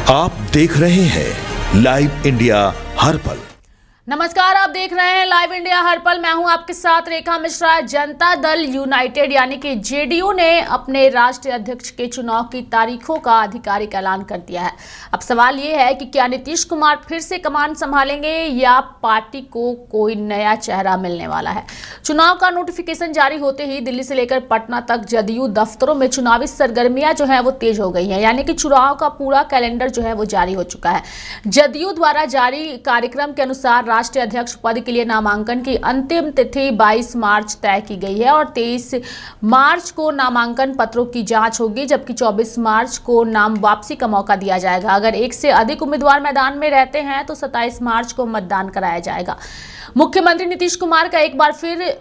आप देख रहे हैं लाइव इंडिया हर पल। नमस्कार, आप देख रहे हैं लाइव इंडिया हर पल। मैं हूं आपके साथ रेखा मिश्रा। जनता दल यूनाइटेड यानी कि जेडीयू ने अपने राष्ट्रीय अध्यक्ष के चुनाव की तारीखों का आधिकारिक ऐलान कर दिया है। अब सवाल ये है कि क्या नीतीश कुमार फिर से कमान संभालेंगे या पार्टी को कोई नया चेहरा मिलने वाला है। चुनाव का नोटिफिकेशन जारी होते ही दिल्ली से लेकर पटना तक जदयू दफ्तरों में चुनावी सरगर्मियां जो है वो तेज हो गई हैं, यानी कि चुनाव का पूरा कैलेंडर जो है वो जारी हो चुका है। जदयू द्वारा जारी कार्यक्रम के अनुसार राष्ट्रीय अध्यक्ष पद के लिए नामांकन की अंतिम तिथि 22 मार्च तय की गई है और 23 मार्च को नामांकन पत्रों की जांच होगी, जबकि 24 मार्च को नाम वापसी का मौका दिया जाएगा। अगर एक से अधिक उम्मीदवार मैदान में रहते हैं तो 27 मार्च को मतदान कराया जाएगा। मुख्यमंत्री नीतीश कुमार का एक बार फिर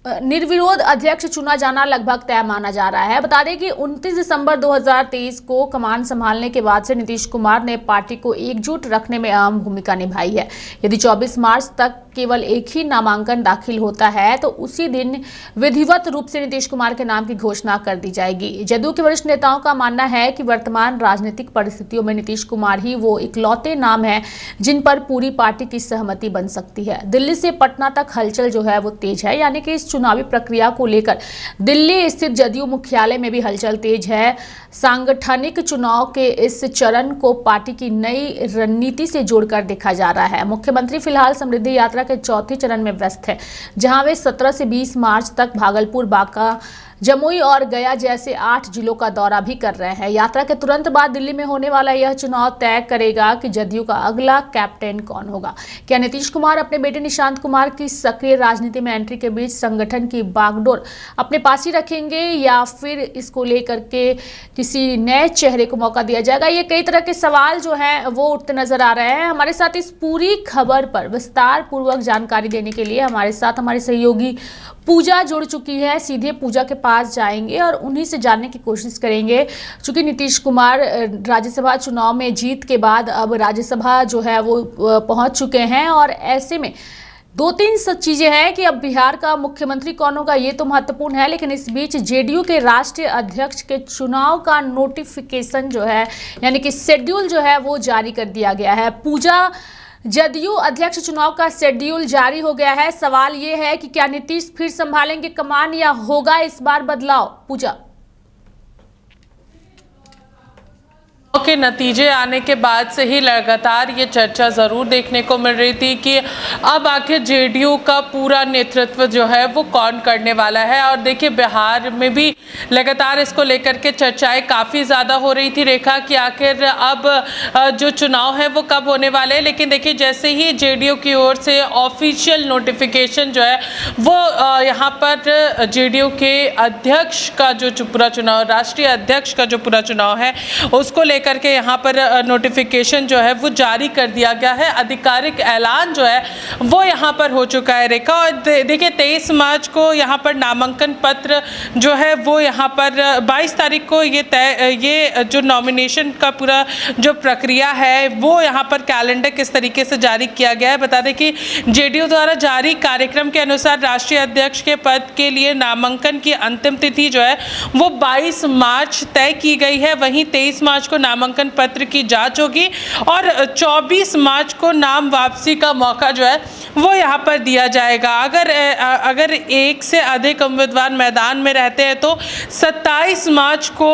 निर्विरोध अध्यक्ष चुना जाना लगभग तय माना जा रहा है। बता दें कि 29 दिसंबर 2023 को कमान संभालने के बाद से नीतीश कुमार ने पार्टी को एकजुट रखने में अहम भूमिका निभाई है। यदि 24 मार्च तक केवल एक ही नामांकन दाखिल होता है तो उसी दिन विधिवत रूप से नीतीश कुमार के नाम की घोषणा कर दी जाएगी। जदयू के वरिष्ठ नेताओं का मानना है कि वर्तमान राजनीतिक परिस्थितियों में नीतीश कुमार ही वो इकलौते नाम हैं जिन पर पूरी पार्टी की सहमति बन सकती है। दिल्ली से पटना तक हलचल जो है वो तेज है, यानी कि इस चुनावी प्रक्रिया को लेकर दिल्ली स्थित जदयू मुख्यालय में भी हलचल तेज है। सांगठनिक चुनाव के इस चरण को पार्टी की नई रणनीति से जोड़कर देखा जा रहा है। मुख्यमंत्री फिलहाल समृद्धि यात्रा के चौथे चरण में व्यस्त है, जहां वे 17 से 20 मार्च तक भागलपुर, बांका, जमुई और गया जैसे 8 जिलों का दौरा भी कर रहे हैं। यात्रा के तुरंत बाद दिल्ली में होने वाला यह चुनाव तय करेगा कि जदयू का अगला कैप्टन कौन होगा। क्या नीतीश कुमार अपने बेटे निशांत कुमार की सक्रिय राजनीति में एंट्री के बीच संगठन की बागडोर अपने पास ही रखेंगे या फिर इसको लेकर के किसी नए चेहरे को मौका दिया जाएगा। ये कई तरह के सवाल जो हैं वो उठते नजर आ रहे हैं। हमारे साथ इस पूरी खबर पर विस्तार पूर्वक जानकारी देने के लिए हमारे साथ हमारे सहयोगी पूजा जुड़ चुकी है। सीधे पूजा के पास जाएंगे और उन्हीं से जानने की कोशिश करेंगे। चूंकि नीतीश कुमार राज्यसभा चुनाव में जीत के बाद अब राज्यसभा जो है वो पहुंच चुके हैं और ऐसे में 2-3 चीजें हैं कि अब बिहार का मुख्यमंत्री कौन होगा ये तो महत्वपूर्ण है, लेकिन इस बीच जेडीयू के राष्ट्रीय अध्यक्ष के चुनाव का नोटिफिकेशन जो है यानी कि शेड्यूल जो है वो जारी कर दिया गया है। पूजा, जदयू अध्यक्ष चुनाव का शेड्यूल जारी हो गया है। सवाल ये है कि क्या नीतीश फिर संभालेंगे कमान या होगा इस बार बदलाव। पूजा के नतीजे आने के बाद से ही लगातार ये चर्चा ज़रूर देखने को मिल रही थी कि अब आखिर जेडीयू का पूरा नेतृत्व जो है वो कौन करने वाला है। और देखिए बिहार में भी लगातार इसको लेकर के चर्चाएं काफ़ी ज़्यादा हो रही थी रेखा कि आखिर अब जो चुनाव है वो कब होने वाले हैं। लेकिन देखिए जैसे ही जेडीयू की ओर से ऑफिशियल नोटिफिकेशन जो है वो यहाँ पर जेडीयू के अध्यक्ष का जो पूरा चुनाव, राष्ट्रीय अध्यक्ष का जो पूरा चुनाव है उसको लेकर के यहाँ पर नोटिफिकेशन जो है वो जारी कर दिया गया है। आधिकारिक ऐलान जो है वो यहाँ पर हो चुका है रेखा। और देखिए 23 मार्च को यहाँ पर नामांकन पत्र जो है वो यहाँ पर 22 तारीख को ये जो नॉमिनेशन का पूरा जो प्रक्रिया है वो यहाँ पर कैलेंडर किस तरीके से जारी किया गया है। बता दें कि जेडीयू द्वारा जारी कार्यक्रम के अनुसार राष्ट्रीय अध्यक्ष के पद के लिए नामांकन की अंतिम तिथि जो है वो 22 मार्च तय की गई है। वहीं 23 मार्च को नामांकन पत्र की जांच होगी और 24 मार्च को नाम वापसी का मौका जो है वो यहाँ पर दिया जाएगा। अगर एक से अधिक उम्मीदवार मैदान में रहते हैं तो 27 मार्च को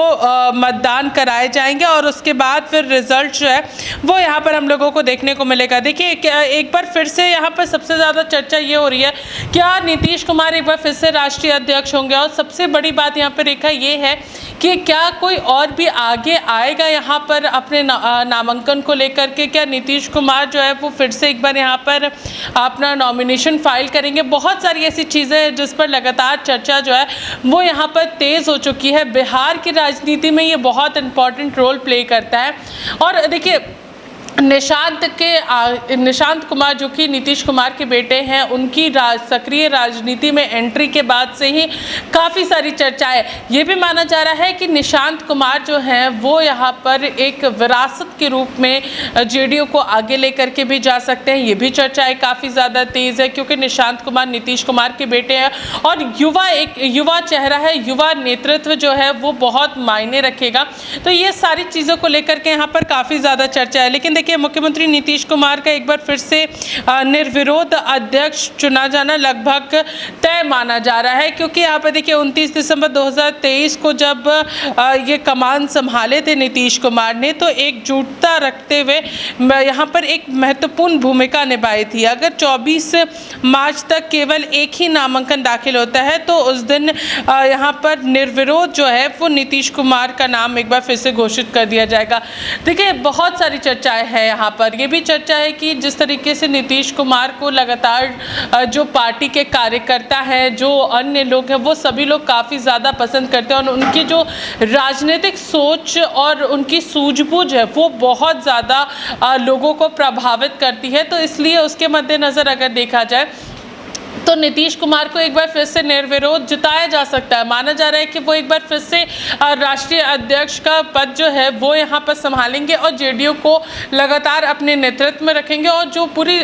मतदान कराए जाएंगे और उसके बाद फिर रिजल्ट जो है वो यहाँ पर हम लोगों को देखने को मिलेगा। देखिए एक बार फिर से यहाँ पर सबसे ज़्यादा चर्चा ये हो रही है क्या नीतीश कुमार एक बार फिर से राष्ट्रीय अध्यक्ष होंगे। और सबसे बड़ी बात यहाँ पर रेखा ये है कि क्या कोई और भी आगे आएगा यहाँ पर अपने नामांकन को लेकर के। क्या नीतीश कुमार जो है वो फिर से एक बार यहाँ पर अपना नॉमिनेशन फाइल करेंगे। बहुत सारी ऐसी चीज़ें हैं जिस पर लगातार चर्चा जो है वो यहाँ पर तेज़ हो चुकी है। बिहार की राजनीति में ये बहुत इंपॉर्टेंट रोल प्ले करता है। और देखिए निशांत कुमार जो कि नीतीश कुमार के बेटे हैं, उनकी सक्रिय राजनीति में एंट्री के बाद से ही काफ़ी सारी चर्चाएं, ये भी माना जा रहा है कि निशांत कुमार जो हैं वो यहाँ पर एक विरासत के रूप में जेडीयू को आगे लेकर के भी जा सकते हैं। ये भी चर्चाएं काफ़ी ज़्यादा तेज़ है क्योंकि निशांत कुमार नीतीश कुमार के बेटे हैं और एक युवा चेहरा है, युवा नेतृत्व जो है वो बहुत मायने रखेगा। तो ये सारी चीज़ों को लेकर के यहाँ पर काफ़ी ज़्यादा चर्चा है। लेकिन देखिए, मुख्यमंत्री नीतीश कुमार का एक बार फिर से निर्विरोध अध्यक्ष चुना जाना लगभग तय माना जा रहा है क्योंकि यहाँ पर देखिए 29 दिसंबर 2023 को जब ये कमान संभाले थे नीतीश कुमार ने, तो एकजुटता रखते हुए यहाँ पर एक महत्वपूर्ण भूमिका निभाई थी। अगर 24 मार्च तक केवल एक ही नामांकन दाखिल होता है तो उस दिन यहाँ पर निर्विरोध जो है वो नीतीश कुमार का नाम एक बार फिर से घोषित कर दिया जाएगा। देखिए, बहुत सारी चर्चाएं हैं यहाँ पर। ये भी चर्चा है कि जिस तरीके से नीतीश कुमार को लगातार जो पार्टी के कार्यकर्ता हैं, जो अन्य लोग हैं, वो सभी लोग काफ़ी ज़्यादा पसंद करते हैं और उनकी जो राजनीतिक सोच और उनकी सूझबूझ है वो बहुत ज़्यादा लोगों को प्रभावित करती है। तो इसलिए उसके मद्देनज़र अगर देखा जाए तो नीतीश कुमार को एक बार फिर से निर्विरोध जिताया जा सकता है। माना जा रहा है कि वो एक बार फिर से राष्ट्रीय अध्यक्ष का पद जो है वो यहाँ पर संभालेंगे और जेडीयू को लगातार अपने नेतृत्व में रखेंगे और जो पूरी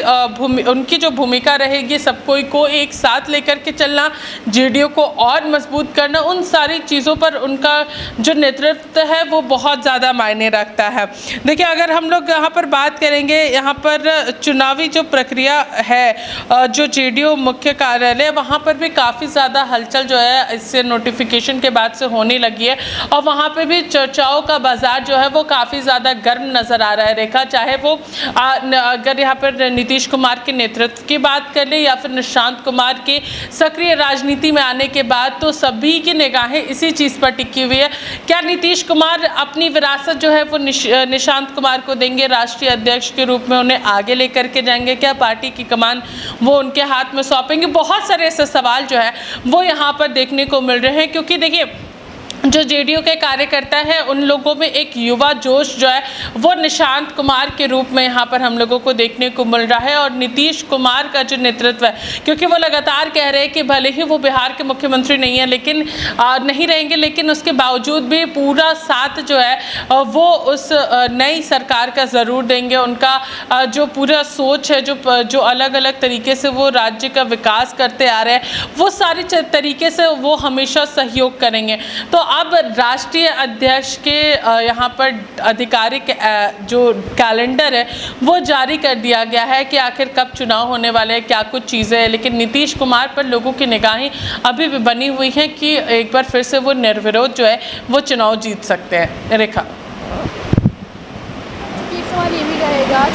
उनकी जो भूमिका रहेगी, सब कोई को एक साथ लेकर के चलना, जेडीयू को और मजबूत करना, उन सारी चीज़ों पर उनका जो नेतृत्व है वो बहुत ज़्यादा मायने रखता है। देखिए, अगर हम लोग यहाँ पर बात करेंगे, यहाँ पर चुनावी जो प्रक्रिया है, जो जेडीयू मुख्य कार्यालय, वहाँ पर भी काफ़ी ज़्यादा हलचल जो है इससे नोटिफिकेशन के बाद से होने लगी है और वहाँ पे भी चर्चाओं का बाजार जो है वो काफ़ी ज़्यादा गर्म नज़र आ रहा है। रेखा, चाहे वो अगर यहाँ पर नीतीश कुमार के नेतृत्व की बात कर ले या फिर निशांत कुमार के सक्रिय राजनीति में आने के बाद, तो सभी की निगाहें इसी चीज़ पर टिकी हुई है। क्या नीतीश कुमार अपनी विरासत जो है वो निशांत कुमार को देंगे, राष्ट्रीय अध्यक्ष के रूप में उन्हें आगे लेकर के जाएंगे? क्या पार्टी की कमान वो उनके हाथ में सौंपेंगे? बहुत सारे ऐसे सवाल जो है वो यहाँ पर देखने को मिल रहे हैं क्योंकि देखिए, जो जेडीयू के कार्यकर्ता हैं उन लोगों में एक युवा जोश जो है वो निशांत कुमार के रूप में यहाँ पर हम लोगों को देखने को मिल रहा है। और नीतीश कुमार का जो नेतृत्व है, क्योंकि वो लगातार कह रहे हैं कि भले ही वो बिहार के मुख्यमंत्री नहीं है, लेकिन नहीं रहेंगे, लेकिन उसके बावजूद भी पूरा साथ जो है वो उस नई सरकार का ज़रूर देंगे। उनका जो पूरा सोच है, जो अलग अलग तरीके से वो राज्य का विकास करते आ रहे हैं, वो सारी तरीके से वो हमेशा सहयोग करेंगे। तो अब राष्ट्रीय अध्यक्ष के यहाँ पर आधिकारिक जो कैलेंडर है वो जारी कर दिया गया है कि आखिर कब चुनाव होने वाले हैं, क्या कुछ चीज़ें हैं। लेकिन नीतीश कुमार पर लोगों की निगाहें अभी भी बनी हुई हैं कि एक बार फिर से वो निर्विरोध जो है वो चुनाव जीत सकते हैं। रेखा, एक सवाल ये भी रहेगा,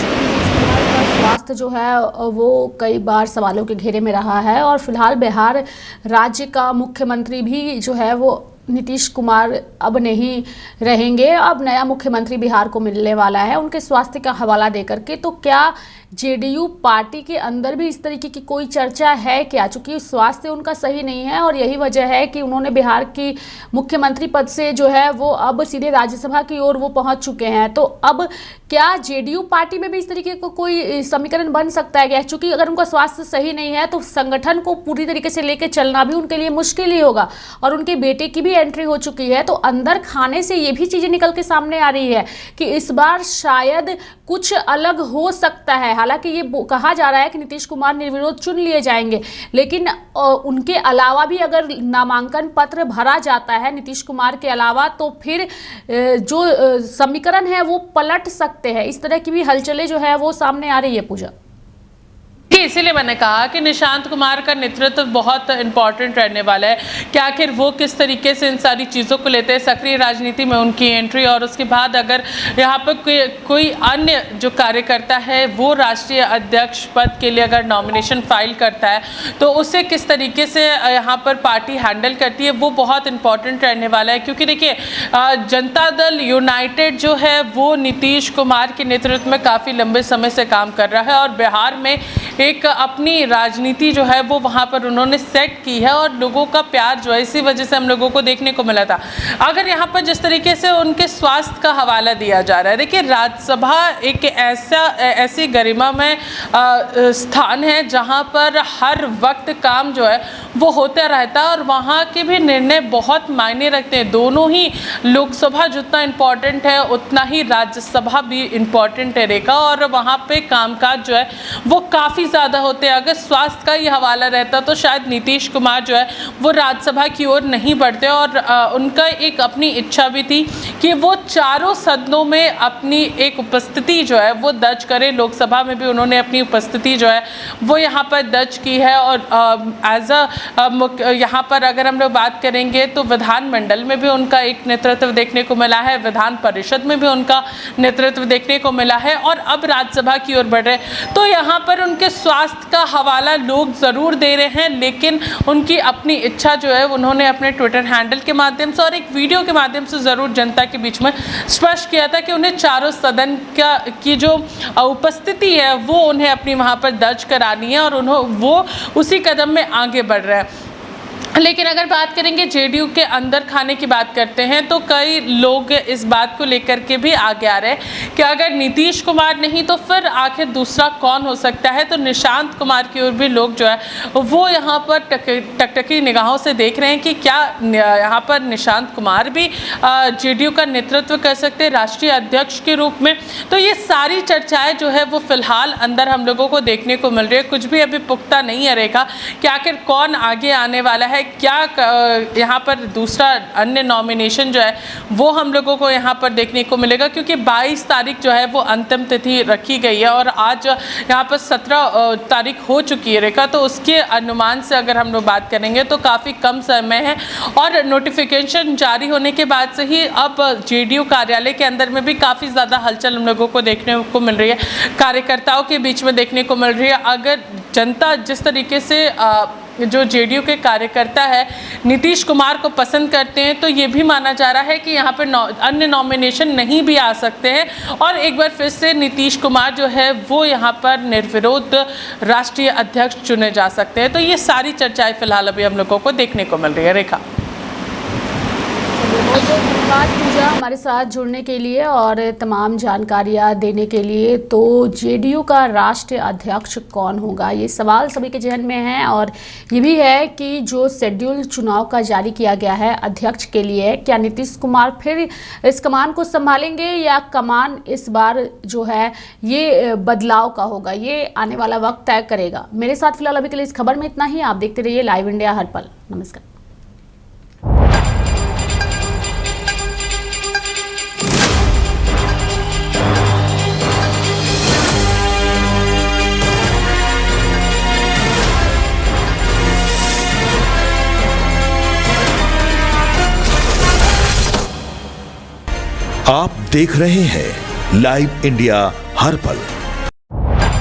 स्वास्थ्य जो है वो कई बार सवालों के घेरे में रहा है और फिलहाल बिहार राज्य का मुख्यमंत्री भी जो है वो नीतीश कुमार अब नहीं रहेंगे, अब नया मुख्यमंत्री बिहार को मिलने वाला है। उनके स्वास्थ्य का हवाला देकर के, तो क्या जेडीयू पार्टी के अंदर भी इस तरीके की कोई चर्चा है क्या? चूंकि स्वास्थ्य उनका सही नहीं है और यही वजह है कि उन्होंने बिहार की मुख्यमंत्री पद से जो है वो अब सीधे राज्यसभा की ओर वो पहुंच चुके हैं। तो अब क्या जेडीयू पार्टी में भी इस तरीके का कोई समीकरण बन सकता है क्या? चूंकि अगर उनका स्वास्थ्य सही नहीं है तो संगठन को पूरी तरीके से लेकर चलना भी उनके लिए मुश्किल ही होगा और उनके बेटे की भी एंट्री हो चुकी है। तो अंदर खाने से ये भी चीज़ें निकल के सामने आ रही है कि इस बार शायद कुछ अलग हो सकता है। हालांकि ये कहा जा रहा है कि नीतीश कुमार निर्विरोध चुन लिए जाएंगे, लेकिन उनके अलावा भी अगर नामांकन पत्र भरा जाता है नीतीश कुमार के अलावा, तो फिर जो समीकरण है वो पलट सकते हैं। इस तरह की भी हलचलें जो है वो सामने आ रही है। पूजा, इसीलिए मैंने कहा कि निशांत कुमार का नेतृत्व बहुत इंपॉर्टेंट रहने वाला है कि आखिर वो किस तरीके से इन सारी चीज़ों को लेते हैं, सक्रिय राजनीति में उनकी एंट्री, और उसके बाद अगर यहाँ पर कोई अन्य जो कार्यकर्ता है वो राष्ट्रीय अध्यक्ष पद के लिए अगर नॉमिनेशन फाइल करता है तो उसे किस तरीके से यहाँ पर पार्टी हैंडल करती है, वो बहुत इंपॉर्टेंट रहने वाला है। क्योंकि देखिए, जनता दल यूनाइटेड जो है वो नीतीश कुमार के नेतृत्व में काफ़ी लंबे समय से काम कर रहा है और बिहार में एक अपनी राजनीति जो है वो वहाँ पर उन्होंने सेट की है और लोगों का प्यार जो है इसी वजह से हम लोगों को देखने को मिला था। अगर यहाँ पर जिस तरीके से उनके स्वास्थ्य का हवाला दिया जा रहा है, देखिए राज्यसभा एक ऐसी गरिमा में स्थान है जहाँ पर हर वक्त काम जो है वो होता रहता है और वहाँ के भी निर्णय बहुत मायने रखते हैं। दोनों ही लोकसभा जितना इम्पोर्टेंट है उतना ही राज्यसभा भी इम्पोर्टेंट है रेखा, और वहाँ पे कामकाज जो है वो काफ़ी ज़्यादा होते हैं। अगर स्वास्थ्य का ही हवाला रहता तो शायद नीतीश कुमार जो है वो राज्यसभा की ओर नहीं बढ़ते, और उनका एक अपनी इच्छा भी थी कि वो चारों सदनों में अपनी एक उपस्थिति जो है वो दर्ज करें। लोकसभा में भी उन्होंने अपनी उपस्थिति जो है वो यहाँ पर दर्ज की है, और एज यहाँ पर अगर हम लोग बात करेंगे तो विधानमंडल में भी उनका एक नेतृत्व देखने को मिला है, विधान परिषद में भी उनका नेतृत्व देखने को मिला है, और अब राज्यसभा की ओर बढ़ रहे। तो यहाँ पर उनके स्वास्थ्य का हवाला लोग ज़रूर दे रहे हैं, लेकिन उनकी अपनी इच्छा जो है उन्होंने अपने ट्विटर हैंडल के माध्यम से और एक वीडियो के माध्यम से ज़रूर जनता के बीच में स्पष्ट किया था कि उन्हें चारों सदन की जो उपस्थिति है वो उन्हें अपनी वहाँ पर दर्ज करानी है, और वो उसी कदम में आगे बढ़ रहे हैं। लेकिन अगर बात करेंगे जेडीयू के अंदर खाने की बात करते हैं तो कई लोग इस बात को लेकर के भी आगे आ रहे हैं कि अगर नीतीश कुमार नहीं तो फिर आखिर दूसरा कौन हो सकता है। तो निशांत कुमार की ओर भी लोग जो है वो यहाँ पर टकटकी निगाहों से देख रहे हैं कि क्या यहाँ पर निशांत कुमार भी जेडीयू का नेतृत्व कर सकते हैं राष्ट्रीय अध्यक्ष के रूप में। तो ये सारी चर्चाएँ जो है वो फिलहाल अंदर हम लोगों को देखने को मिल रही है। कुछ भी अभी पुख्ता नहीं है रेखा कि आखिर कौन आगे आने वाला है, क्या यहाँ पर दूसरा अन्य नॉमिनेशन जो है वो हम लोगों को यहाँ पर देखने को मिलेगा, क्योंकि 22 तारीख जो है वो अंतिम तिथि रखी गई है और आज यहाँ पर 17 तारीख हो चुकी है रेखा। तो उसके अनुमान से अगर हम लोग बात करेंगे तो काफ़ी कम समय है, और नोटिफिकेशन जारी होने के बाद से ही अब जेडीयू कार्यालय के अंदर में भी काफ़ी ज़्यादा हलचल हम लोगों को देखने को मिल रही है, कार्यकर्ताओं के बीच में देखने को मिल रही है। अगर जनता जिस तरीके से जो जेडीयू के कार्यकर्ता है नीतीश कुमार को पसंद करते हैं, तो ये भी माना जा रहा है कि यहाँ पर अन्य नॉमिनेशन नहीं भी आ सकते हैं, और एक बार फिर से नीतीश कुमार जो है वो यहाँ पर निर्विरोध राष्ट्रीय अध्यक्ष चुने जा सकते हैं। तो ये सारी चर्चाएं फिलहाल अभी हम लोगों को देखने को मिल रही है रेखा। बहुत बहुत धन्यवाद पूजा हमारे साथ जुड़ने के लिए और तमाम जानकारियां देने के लिए। तो जेडीयू का राष्ट्रीय अध्यक्ष कौन होगा, ये सवाल सभी के जहन में है, और ये भी है कि जो शेड्यूल चुनाव का जारी किया गया है अध्यक्ष के लिए, क्या नीतीश कुमार फिर इस कमान को संभालेंगे या कमान इस बार जो है ये बदलाव का होगा, ये आने वाला वक्त तय करेगा। मेरे साथ फिलहाल अभी के लिए इस खबर में इतना ही। आप देखते रहिए लाइव इंडिया हर पल। नमस्कार। आप देख रहे हैं लाइव इंडिया हर पल।